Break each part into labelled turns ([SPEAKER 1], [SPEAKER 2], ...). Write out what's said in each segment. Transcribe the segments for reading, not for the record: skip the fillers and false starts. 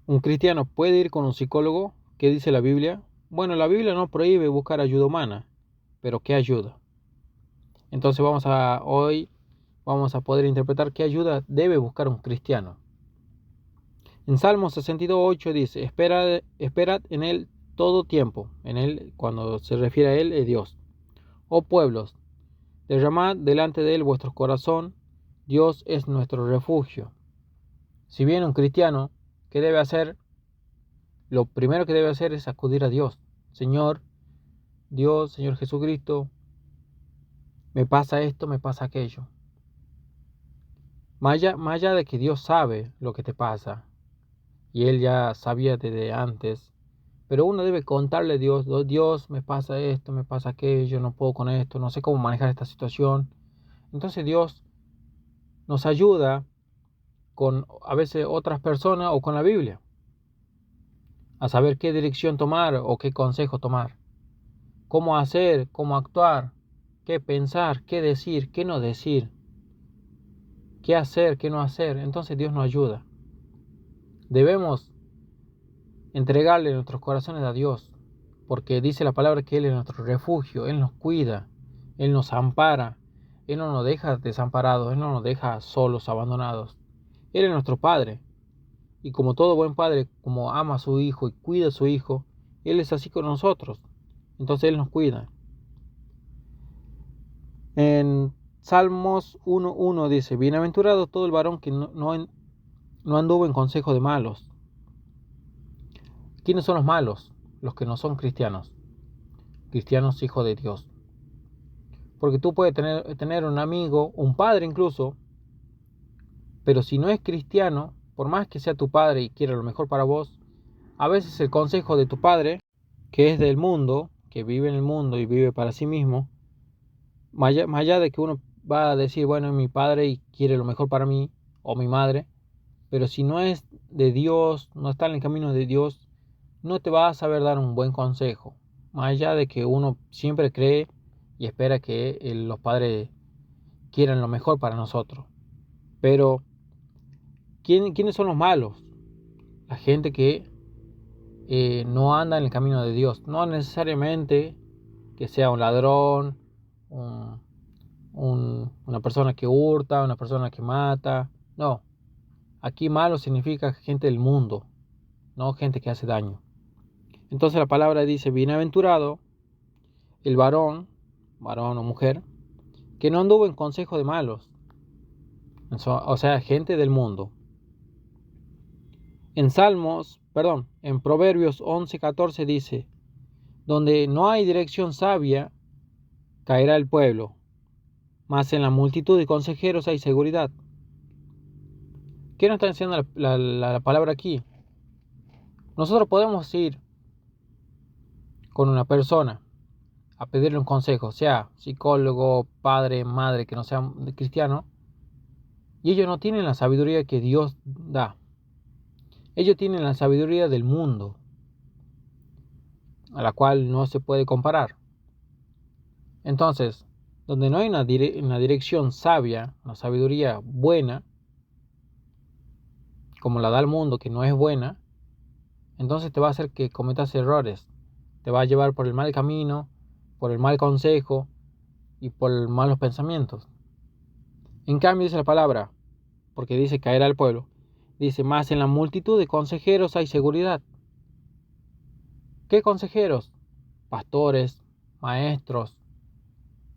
[SPEAKER 1] ¿Un cristiano puede ir con un psicólogo? ¿Qué dice la Biblia? Bueno, la Biblia no prohíbe buscar ayuda humana, pero ¿qué ayuda? Entonces hoy vamos a poder interpretar qué ayuda debe buscar un cristiano. En Salmo 62:8 dice, esperad en él todo tiempo. En él, cuando se refiere a él, es Dios. Oh pueblos, derramad delante de él vuestro corazón. Dios es nuestro refugio. Si bien un cristiano, ¿qué debe hacer? Lo primero que debe hacer es acudir a Dios. Señor, Dios, Señor Jesucristo, me pasa esto, me pasa aquello. Más allá de que Dios sabe lo que te pasa, y Él ya sabía desde antes, pero uno debe contarle a Dios, Dios, me pasa esto, me pasa aquello, no puedo con esto, no sé cómo manejar esta situación. Entonces Dios nos ayuda con a veces otras personas o con la Biblia, a saber qué dirección tomar o qué consejo tomar, cómo hacer, cómo actuar, qué pensar, qué decir, qué no decir, qué hacer, qué no hacer. Entonces Dios nos ayuda. Debemos entregarle nuestros corazones a Dios, porque dice la palabra que Él es nuestro refugio, Él nos cuida, Él nos ampara, Él no nos deja desamparados, Él no nos deja solos, abandonados. Él es nuestro Padre, y como todo buen padre, como ama a su hijo y cuida a su hijo, Él es así con nosotros. Entonces Él nos cuida. En Salmos 1:1 dice, bienaventurado todo el varón que no anduvo en consejo de malos. ¿Quiénes son los malos? Los que no son cristianos. Cristianos hijos de Dios. Porque tú puedes tener un amigo, un padre incluso, pero si no es cristiano, por más que sea tu padre y quiera lo mejor para vos, a veces el consejo de tu padre, que es del mundo, que vive en el mundo y vive para sí mismo, más allá de que uno va a decir, bueno, es mi padre y quiere lo mejor para mí, o mi madre, pero si no es de Dios, no está en el camino de Dios, no te va a saber dar un buen consejo. Más allá de que uno siempre cree y espera que los padres quieran lo mejor para nosotros. Pero, ¿quiénes son los malos? La gente que no anda en el camino de Dios. No necesariamente que sea un ladrón, una persona que hurta, una persona que mata. No, aquí malo significa gente del mundo, no gente que hace daño. Entonces la palabra dice, bienaventurado el varón o mujer, que no anduvo en consejo de malos. O sea, gente del mundo. En Proverbios 11:14 dice, donde no hay dirección sabia, caerá el pueblo, mas en la multitud de consejeros hay seguridad. ¿Qué nos está diciendo la palabra aquí? Nosotros podemos ir con una persona a pedirle un consejo, sea psicólogo, padre, madre, que no sea cristiano, y ellos no tienen la sabiduría que Dios da. Ellos tienen la sabiduría del mundo, a la cual no se puede comparar. Entonces, donde no hay una dirección sabia, una sabiduría buena, como la da el mundo, que no es buena, entonces te va a hacer que cometas errores. Te va a llevar por el mal camino, por el mal consejo y por malos pensamientos. En cambio dice la palabra, porque dice caerá el pueblo, dice, más en la multitud de consejeros hay seguridad. ¿Qué consejeros? Pastores, maestros,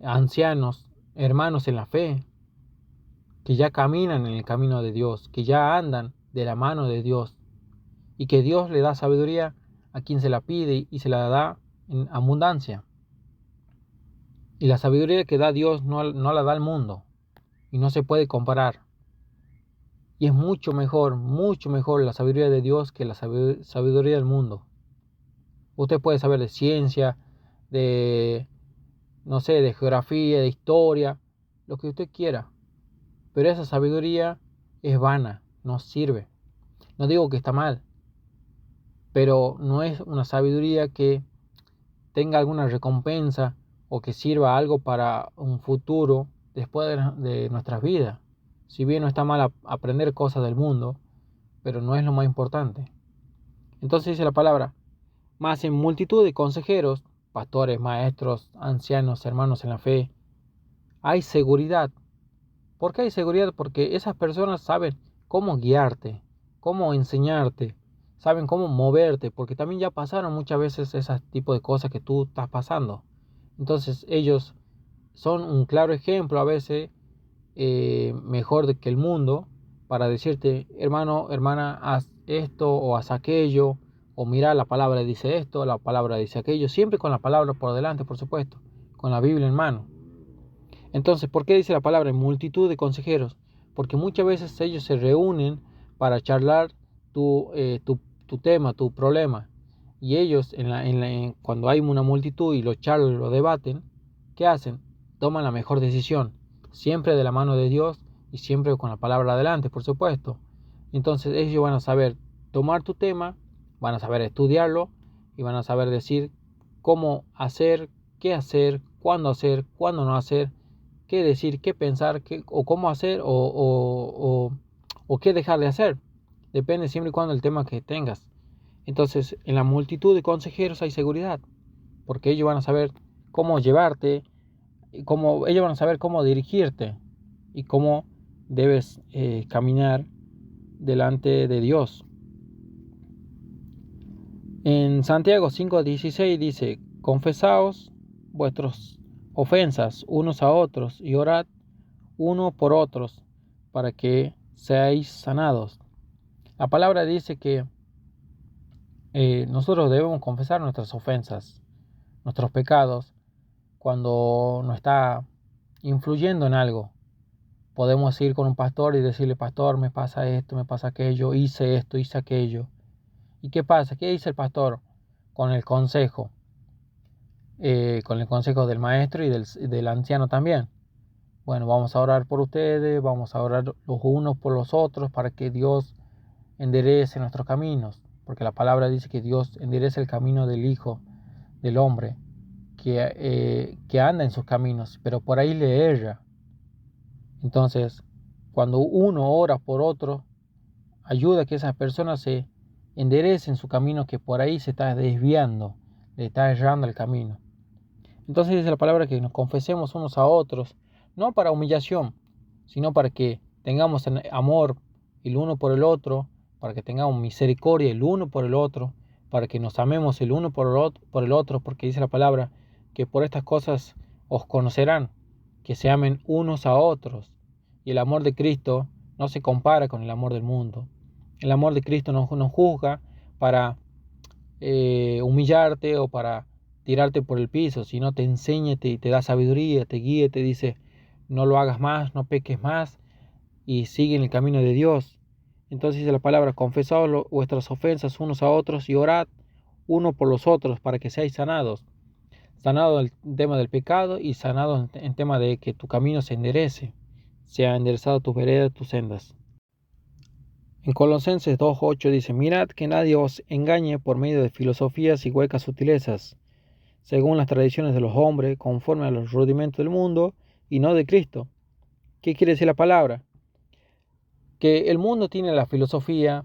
[SPEAKER 1] ancianos, hermanos en la fe, que ya caminan en el camino de Dios, que ya andan de la mano de Dios, y que Dios le da sabiduría a quien se la pide y se la da en abundancia. Y la sabiduría que da Dios no la da el mundo, y no se puede comparar. Y es mucho mejor la sabiduría de Dios que la sabiduría del mundo. Usted puede saber de ciencia, de, no sé, de geografía, de historia, lo que usted quiera. Pero esa sabiduría es vana, no sirve. No digo que está mal, pero no es una sabiduría que tenga alguna recompensa o que sirva algo para un futuro después de nuestras vidas. Si bien no está mal aprender cosas del mundo, pero no es lo más importante. Entonces dice la palabra, más en multitud de consejeros, pastores, maestros, ancianos, hermanos en la fe, hay seguridad. ¿Por qué hay seguridad? Porque esas personas saben cómo guiarte, cómo enseñarte, saben cómo moverte, porque también ya pasaron muchas veces ese tipo de cosas que tú estás pasando. Entonces ellos son un claro ejemplo a veces, mejor que el mundo, para decirte, hermano, hermana, haz esto o haz aquello, o mira, la palabra dice esto, la palabra dice aquello, siempre con la palabra por delante, por supuesto, con la Biblia en mano. Entonces, ¿por qué dice la palabra en multitud de consejeros? Porque muchas veces ellos se reúnen para charlar tu tema, tu problema. Y ellos, cuando hay una multitud y lo charlan, lo debaten, ¿qué hacen? Toman la mejor decisión, siempre de la mano de Dios y siempre con la palabra adelante, por supuesto. Entonces ellos van a saber tomar tu tema, van a saber estudiarlo y van a saber decir cómo hacer, cuándo no hacer, qué decir, qué pensar, o cómo hacer o qué dejar de hacer. Depende siempre y cuando el tema que tengas. Entonces, en la multitud de consejeros hay seguridad, porque ellos van a saber cómo llevarte, ellos van a saber cómo dirigirte y cómo debes caminar delante de Dios. En Santiago 5:16 dice, confesaos vuestras ofensas unos a otros y orad uno por otros para que seáis sanados. La palabra dice que nosotros debemos confesar nuestras ofensas, nuestros pecados, cuando nos está influyendo en algo. Podemos ir con un pastor y decirle, pastor, me pasa esto, me pasa aquello, hice esto, hice aquello. ¿Y qué pasa? ¿Qué dice el pastor? Con el consejo del maestro y del anciano también. Bueno, vamos a orar por ustedes, vamos a orar los unos por los otros para que Dios enderece nuestros caminos, porque la palabra dice que Dios endereza el camino del Hijo del Hombre, que anda en sus caminos, pero por ahí le erra. Entonces, cuando uno ora por otro, ayuda a que esas personas se enderecen su camino que por ahí se está desviando, le está errando el camino. Entonces dice la palabra que nos confesemos unos a otros, no para humillación, sino para que tengamos amor el uno por el otro, para que tengamos misericordia el uno por el otro, para que nos amemos el uno por el otro, porque dice la palabra que por estas cosas os conocerán, que se amen unos a otros. Y el amor de Cristo no se compara con el amor del mundo. El amor de Cristo no nos juzga para humillarte o para tirarte por el piso, sino te enseña y te da sabiduría, te guía, te dice, no lo hagas más, no peques más y sigue en el camino de Dios. Entonces dice la palabra, confesaos vuestras ofensas unos a otros y orad uno por los otros para que seáis sanados. Sanado en el tema del pecado y sanado en tema de que tu camino se enderece, sea enderezado tus veredas, tus sendas. En Colosenses 2:8 dice, mirad que nadie os engañe por medio de filosofías y huecas sutilezas, según las tradiciones de los hombres, conforme a los rudimentos del mundo y no de Cristo. ¿Qué quiere decir la palabra? Que el mundo tiene la filosofía,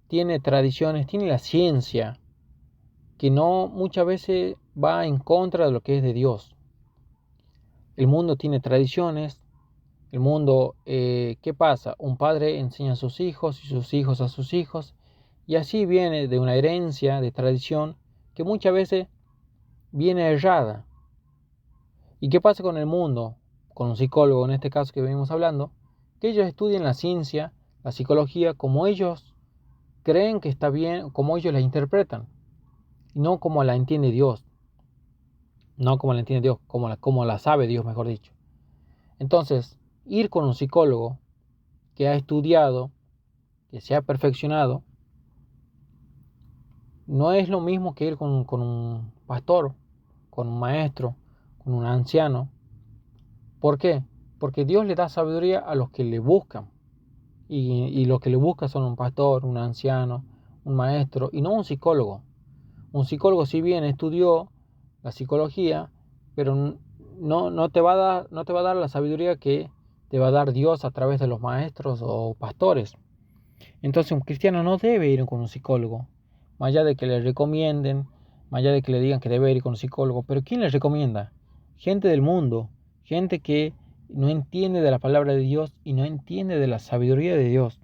[SPEAKER 1] tiene tradiciones, tiene la ciencia, que no muchas veces va en contra de lo que es de Dios. El mundo tiene tradiciones. El mundo, ¿qué pasa? Un padre enseña a sus hijos y sus hijos a sus hijos, y así viene de una herencia, de tradición, que muchas veces viene errada. ¿Y qué pasa con el mundo? Con un psicólogo, en este caso que venimos hablando, que ellos estudian la ciencia, la psicología, como ellos creen que está bien, como ellos la interpretan, y no como la entiende Dios. No como la entiende Dios, como la sabe Dios, mejor dicho. Entonces, ir con un psicólogo que ha estudiado, que se ha perfeccionado, no es lo mismo que ir con un pastor, con un maestro, con un anciano. ¿Por qué? Porque Dios le da sabiduría a los que le buscan. Y los que le buscan son un pastor, un anciano, un maestro, y no un psicólogo. Un psicólogo, si bien estudió la psicología, pero no te va a dar la sabiduría que te va a dar Dios a través de los maestros o pastores. Entonces un cristiano no debe ir con un psicólogo, más allá de que le recomienden, más allá de que le digan que debe ir con un psicólogo. Pero ¿quién le recomienda? Gente del mundo, gente que no entiende de la palabra de Dios y no entiende de la sabiduría de Dios.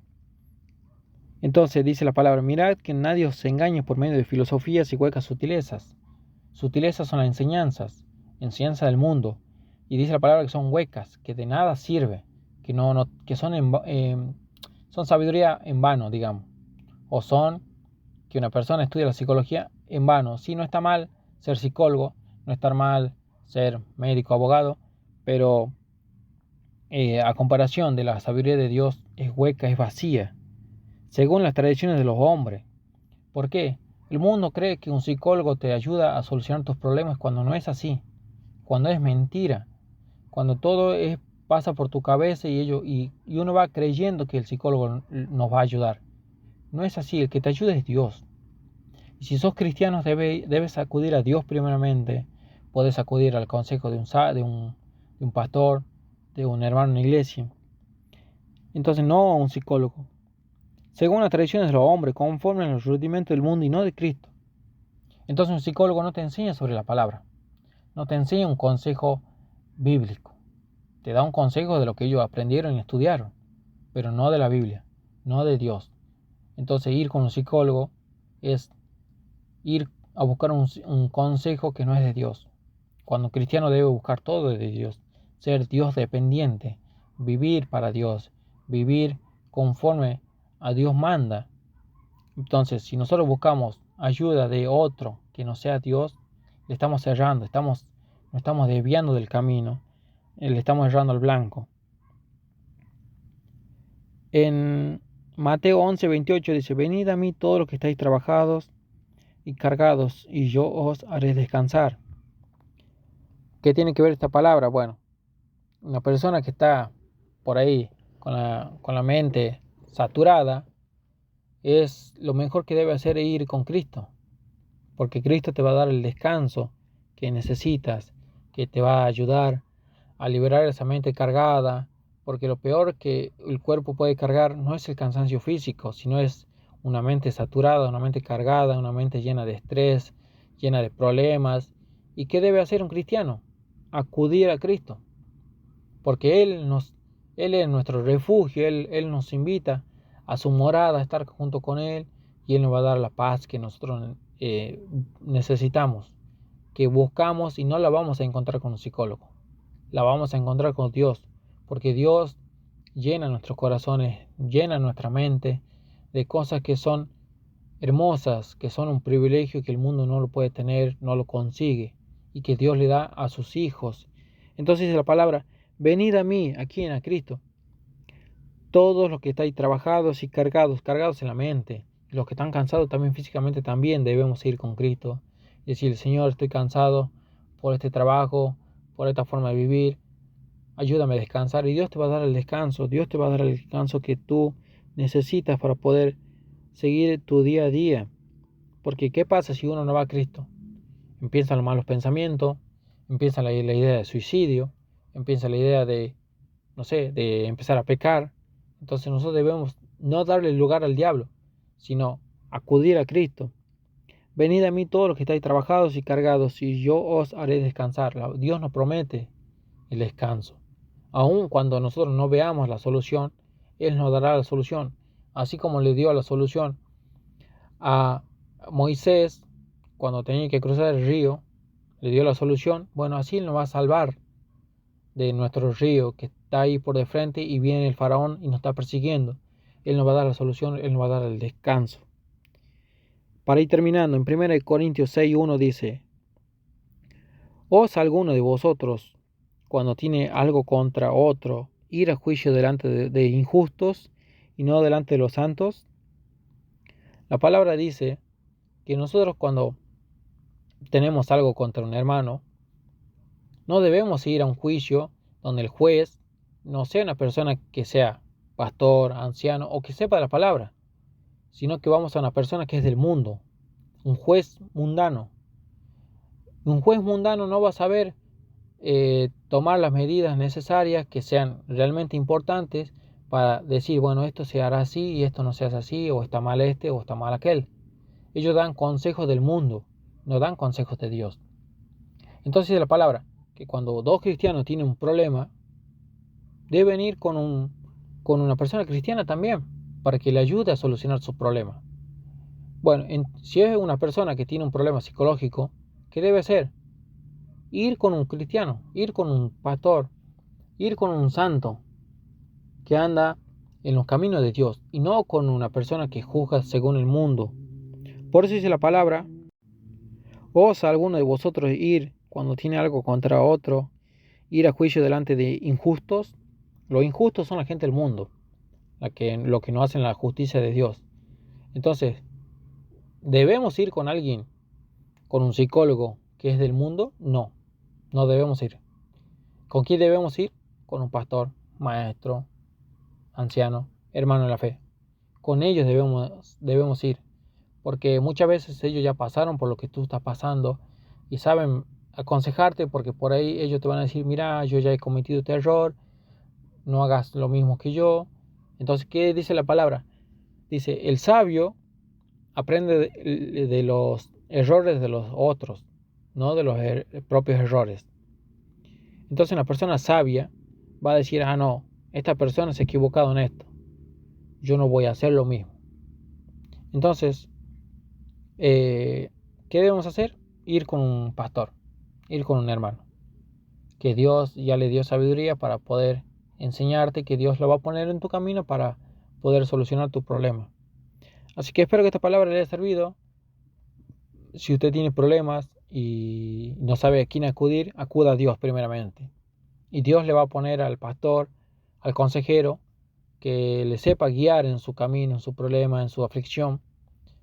[SPEAKER 1] Entonces dice la palabra: mirad que nadie os engañe por medio de filosofías y huecas sutilezas. Sutilezas son las enseñanzas del mundo. Y dice la palabra que son huecas, que de nada sirve, que son sabiduría en vano, digamos. O son que una persona estudia la psicología en vano. Sí, no está mal ser psicólogo, no está mal ser médico, abogado, pero a comparación de la sabiduría de Dios es hueca, es vacía, según las tradiciones de los hombres. ¿Por qué? El mundo cree que un psicólogo te ayuda a solucionar tus problemas cuando no es así, cuando es mentira, cuando pasa por tu cabeza y uno va creyendo que el psicólogo nos va a ayudar. No es así, el que te ayuda es Dios. Y si sos cristiano debes acudir a Dios primeramente. Puedes acudir al consejo de un pastor, de un hermano en la iglesia. Entonces no a un psicólogo. Según las tradiciones de los hombres, conforme a los rudimentos del mundo y no de Cristo. Entonces un psicólogo no te enseña sobre la palabra. No te enseña un consejo bíblico. Te da un consejo de lo que ellos aprendieron y estudiaron. Pero no de la Biblia, no de Dios. Entonces ir con un psicólogo es ir a buscar un consejo que no es de Dios. Cuando un cristiano debe buscar todo de Dios. Ser Dios dependiente. Vivir para Dios. Vivir conforme a Dios manda. Entonces, si nosotros buscamos ayuda de otro que no sea Dios, le estamos errando, nos estamos desviando del camino, le estamos errando al blanco. En Mateo 11:28 dice: venid a mí todos los que estáis trabajados y cargados, y yo os haré descansar. ¿Qué tiene que ver esta palabra? Bueno, una persona que está por ahí con la mente saturada, es lo mejor que debe hacer ir con Cristo, porque Cristo te va a dar el descanso que necesitas, que te va a ayudar a liberar esa mente cargada, porque lo peor que el cuerpo puede cargar no es el cansancio físico, sino es una mente saturada, una mente cargada, una mente llena de estrés, llena de problemas. ¿Y qué debe hacer un cristiano? Acudir a Cristo, porque Él es nuestro refugio, Él nos invita a su morada, a estar junto con Él, y Él nos va a dar la paz que nosotros necesitamos, que buscamos, y no la vamos a encontrar con un psicólogo, la vamos a encontrar con Dios, porque Dios llena nuestros corazones, llena nuestra mente de cosas que son hermosas, que son un privilegio que el mundo no lo puede tener, no lo consigue, y que Dios le da a sus hijos. Entonces dice la palabra: venid a mí, ¿a quién? A Cristo. Todos los que estáis trabajados y cargados en la mente, y los que están cansados también físicamente, también debemos ir con Cristo. Y decir: Señor, estoy cansado por este trabajo, por esta forma de vivir, ayúdame a descansar. Y Dios te va a dar el descanso, Dios te va a dar el descanso que tú necesitas para poder seguir tu día a día. Porque ¿qué pasa si uno no va a Cristo? Empiezan los malos pensamientos, empieza la idea de suicidio, empieza la idea de empezar a pecar. Entonces nosotros debemos no darle lugar al diablo, sino acudir a Cristo. Venid a mí todos los que estáis trabajados y cargados, y yo os haré descansar. Dios nos promete el descanso. Aun cuando nosotros no veamos la solución, Él nos dará la solución. Así como le dio la solución a Moisés cuando tenía que cruzar el río, le dio la solución. Bueno, así Él nos va a salvar de nuestro río que está ahí por de frente y viene el faraón y nos está persiguiendo. Él nos va a dar la solución, Él nos va a dar el descanso. Para ir terminando, en 1 Corintios 6:1 dice: ¿os alguno de vosotros, cuando tiene algo contra otro, ir a juicio delante de injustos y no delante de los santos? La palabra dice que nosotros, cuando tenemos algo contra un hermano, no debemos ir a un juicio donde el juez no sea una persona que sea pastor, anciano o que sepa la palabra, sino que vamos a una persona que es del mundo, un juez mundano. Un juez mundano no va a saber tomar las medidas necesarias que sean realmente importantes para decir: bueno, esto se hará así y esto no se hace así, o está mal este o está mal aquel. Ellos dan consejos del mundo, no dan consejos de Dios. Entonces dice la palabra que cuando dos cristianos tienen un problema, deben ir con una persona cristiana también, para que le ayude a solucionar su problema. Bueno, si es una persona que tiene un problema psicológico, ¿qué debe hacer? Ir con un cristiano, ir con un pastor, ir con un santo que anda en los caminos de Dios y no con una persona que juzga según el mundo. Por eso dice la palabra: ¿osa alguno de vosotros ir cuando tiene algo contra otro, ir a juicio delante de injustos? Los injustos son la gente del mundo, lo que no hacen la justicia de Dios. Entonces, ¿debemos ir con alguien, con un psicólogo que es del mundo? No, no debemos ir. ¿Con quién debemos ir? Con un pastor, maestro, anciano, hermano en la fe. Con ellos debemos ir, porque muchas veces ellos ya pasaron por lo que tú estás pasando y saben aconsejarte, porque por ahí ellos te van a decir: mira, yo ya he cometido este error, no hagas lo mismo que yo. Entonces, ¿qué dice la palabra? Dice: el sabio aprende de los errores de los otros, no de los propios errores. Entonces una persona sabia va a decir: ah, no, esta persona se ha equivocado en esto, yo no voy a hacer lo mismo. Entonces, ¿qué debemos hacer? Ir con un pastor, ir con un hermano, que Dios ya le dio sabiduría para poder enseñarte, que Dios lo va a poner en tu camino para poder solucionar tu problema. Así que espero que esta palabra le haya servido. Si usted tiene problemas y no sabe a quién acudir, acuda a Dios primeramente. Y Dios le va a poner al pastor, al consejero, que le sepa guiar en su camino, en su problema, en su aflicción.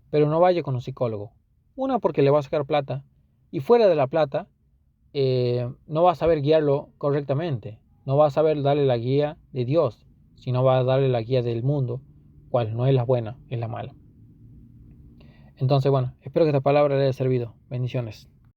[SPEAKER 1] Pero no vaya con un psicólogo. Una, porque le va a sacar plata. Y fuera de la plata, no va a saber guiarlo correctamente. No va a saber darle la guía de Dios, sino va a darle la guía del mundo, cual no es la buena, es la mala. Entonces, bueno, espero que esta palabra le haya servido. Bendiciones.